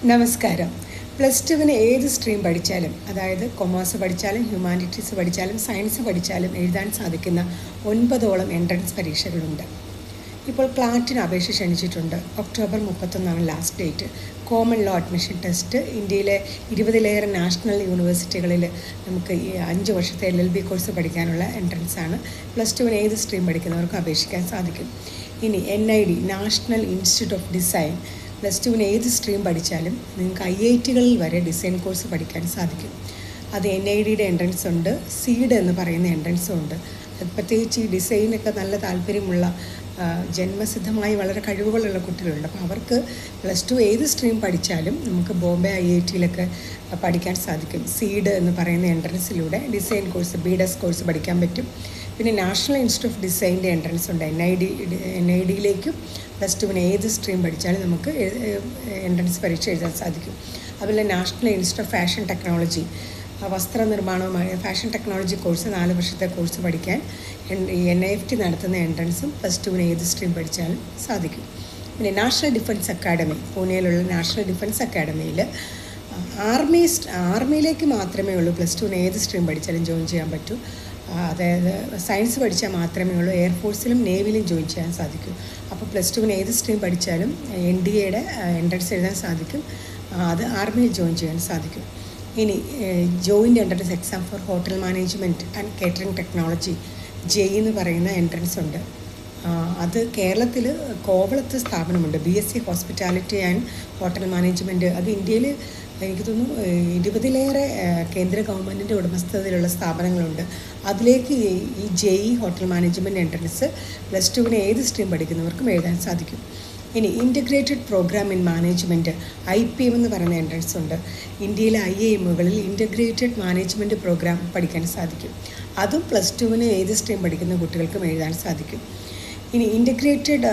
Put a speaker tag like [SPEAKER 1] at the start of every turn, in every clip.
[SPEAKER 1] നമസ്കാരം. +2-ന് ഏത് സ്ട്രീം പഠിച്ചാലും, അതായത് കൊമേഴ്സ് പഠിച്ചാലും ഹ്യൂമാനിറ്റീസ് പഠിച്ചാലും സയൻസ് പഠിച്ചാലും എഴുതാൻ സാധിക്കുന്ന 9ഓളം എൻട്രൻസ് പരീക്ഷകളുണ്ട്. ഇപ്പോൾ ക്ലാറ്റിന് അപേക്ഷ ക്ഷണിച്ചിട്ടുണ്ട്. October 31 last date. Common law admission test ഇന്ത്യയിലെ 20-ലേറെ നാഷണൽ യൂണിവേഴ്സിറ്റികളിൽ നമുക്ക് ഈ 5 വർഷത്തെ LLB കോഴ്സ് പഠിക്കാനുള്ള എൻട്രൻസ് ആണ്. +2-ന് ഏത് സ്ട്രീം പഠിക്കുന്നവർക്കും അപേക്ഷിക്കാൻ സാധിക്കും. ഇനി NID national institute of design +2-ന് ഏത് സ്ട്രീം പഠിച്ചാലും നിങ്ങൾക്ക് IITകളിൽ വരെ ഡിസൈൻ കോഴ്സ് പഠിക്കാൻ സാധിക്കും. അത് NIDയുടെ എൻട്രൻസ് ഉണ്ട്, സീഡ് എന്ന് പറയുന്ന എൻട്രൻസും ഉണ്ട്. അത് പ്രത്യേകിച്ച് ഈ ഡിസൈനൊക്കെ നല്ല താല്പര്യമുള്ള ജന്മസിദ്ധമായി വളരെ കഴിവുകളുള്ള കുട്ടികളുണ്ട്. അപ്പോൾ അവർക്ക് +2 ഏത് സ്ട്രീം പഠിച്ചാലും നമുക്ക് ബോംബെ IITയിലൊക്കെ പഠിക്കാൻ സാധിക്കും. സീഡ് എന്ന് പറയുന്ന എൻട്രൻസിലൂടെ ഡിസൈൻ കോഴ്സ് BDES കോഴ്സ് പഠിക്കാൻ പറ്റും. പിന്നെ നാഷണൽ ഇൻസ്റ്റിറ്റ്യൂട്ട് ഓഫ് ഡിസൈൻ്റെ എൻട്രൻസ് ഉണ്ട്. NIDയിലേക്കും +2-ന് ഏത് സ്ട്രീം പഠിച്ചാലും നമുക്ക് എൻട്രൻസ് പരീക്ഷ എഴുതാൻ സാധിക്കും. അതുപോലെ national institute of fashion technology വസ്ത്രനിർമ്മാണവുമായ ഫാഷൻ ടെക്നോളജി കോഴ്സ് 4 വർഷത്തെ കോഴ്സ് പഠിക്കാൻ NIFT നടത്തുന്ന എൻട്രൻസും +2-ന് ഏത് സ്ട്രീം പഠിച്ചാലും സാധിക്കും. പിന്നെ നാഷണൽ ഡിഫൻസ് അക്കാഡമി, പൂനെയിലുള്ള നാഷണൽ ഡിഫൻസ് അക്കാഡമിയിൽ ആർമിയിലേക്ക് മാത്രമേ ഉള്ളൂ +2-ന് ഏത് സ്ട്രീം പഠിച്ചാലും ജോയിൻ ചെയ്യാൻ പറ്റൂ. അതായത് സയൻസ് പഠിച്ചാൽ മാത്രമേ ഉള്ളൂ എയർഫോഴ്സിലും നേവിയിലും ജോയിൻ ചെയ്യാൻ സാധിക്കൂ. അപ്പോൾ +2-ന് ഏത് സ്ട്രീം പഠിച്ചാലും NDAയുടെ എൻട്രൻസ് എഴുതാൻ സാധിക്കും. അത് ആർമിയിൽ ജോയിൻ ചെയ്യാൻ സാധിക്കും. ഇനി joint entrance exam for hotel management and catering technology JEE എന്ന് പറയുന്ന എൻട്രൻസ് ഉണ്ട്. അത് കേരളത്തിൽ കോവളത്ത് സ്ഥാപനമുണ്ട്. BSc hospitality and hotel management. അത് ഇന്ത്യയിൽ എനിക്ക് തോന്നുന്നു 20-ലേറെ കേന്ദ്ര ഗവൺമെൻറ്റിൻ്റെ ഉടമസ്ഥതയിലുള്ള സ്ഥാപനങ്ങളുണ്ട്. അതിലേക്ക് ഈ JEE ഹോട്ടൽ മാനേജ്മെൻറ്റ് എൻട്രൻസ് +2-ന് ഏത് സ്ട്രീം പഠിക്കുന്നവർക്കും എഴുതാൻ സാധിക്കും. ഇനി integrated programme in management IPM എന്ന് പറയുന്ന എൻട്രൻസ് ഉണ്ട്. ഇന്ത്യയിലെ IIMകളിൽ ഇൻ്റഗ്രേറ്റഡ് മാനേജ്മെൻറ്റ് പ്രോഗ്രാം പഠിക്കാൻ സാധിക്കും. അതും +2-ന് ഏത് സ്ട്രീം പഠിക്കുന്ന കുട്ടികൾക്കും എഴുതാൻ സാധിക്കും. ഇനി ഇൻ്റഗ്രേറ്റഡ്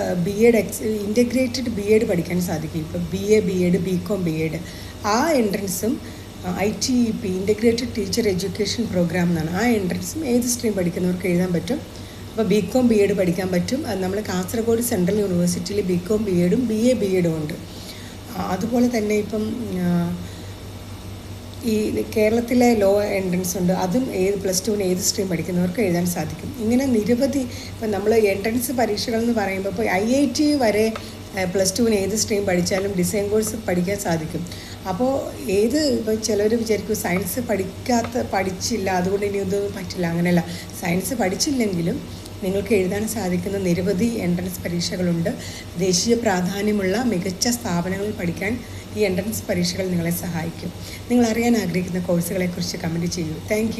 [SPEAKER 1] B.Ed പഠിക്കാൻ സാധിക്കും. ഇപ്പോൾ BA B.Ed BCom B.Ed ആ എൻട്രൻസും ITEP integrated teacher education programme എന്നാണ്. ആ എൻട്രൻസും ഏത് സ്ട്രീം പഠിക്കുന്നവർക്ക് എഴുതാൻ പറ്റും. അപ്പോൾ BCom B.Ed പഠിക്കാൻ പറ്റും. അത് നമ്മൾ കാസർഗോഡ് സെൻട്രൽ യൂണിവേഴ്സിറ്റിയിൽ BCom B.Edഉം BA B.Edഉം ഉണ്ട്. അതുപോലെ തന്നെ ഇപ്പം ഈ കേരളത്തിലെ ലോ എൻട്രൻസ് ഉണ്ട്. അതും +2-ന് ഏത് സ്ട്രീം പഠിക്കുന്നവർക്ക് എഴുതാൻ സാധിക്കും. ഇങ്ങനെ നിരവധി ഇപ്പം നമ്മൾ എൻട്രൻസ് പരീക്ഷകൾ എന്ന് പറയുമ്പോൾ ഇപ്പോൾ IIT വരെ +2-ന് ഏത് സ്ട്രീം പഠിച്ചാലും ഡിസൈൻ കോഴ്സ് പഠിക്കാൻ സാധിക്കും. അപ്പോൾ ഇപ്പോൾ ചിലർ വിചാരിക്കും സയൻസ് പഠിച്ചില്ല അതുകൊണ്ട് ഇനി ഇതൊന്നും പറ്റില്ല. അങ്ങനെയല്ല, സയൻസ് പഠിച്ചില്ലെങ്കിലും നിങ്ങൾക്ക് എഴുതാൻ സാധിക്കുന്ന നിരവധി എൻട്രൻസ് പരീക്ഷകളുണ്ട്. ദേശീയ പ്രാധാന്യമുള്ള മികച്ച സ്ഥാപനങ്ങളിൽ പഠിക്കാൻ ഈ എൻട്രൻസ് പരീക്ഷകൾ നിങ്ങളെ സഹായിക്കും. നിങ്ങൾ അറിയാൻ ആഗ്രഹിക്കുന്ന കോഴ്സുകളെക്കുറിച്ച് കമൻറ്റ് ചെയ്യൂ. താങ്ക്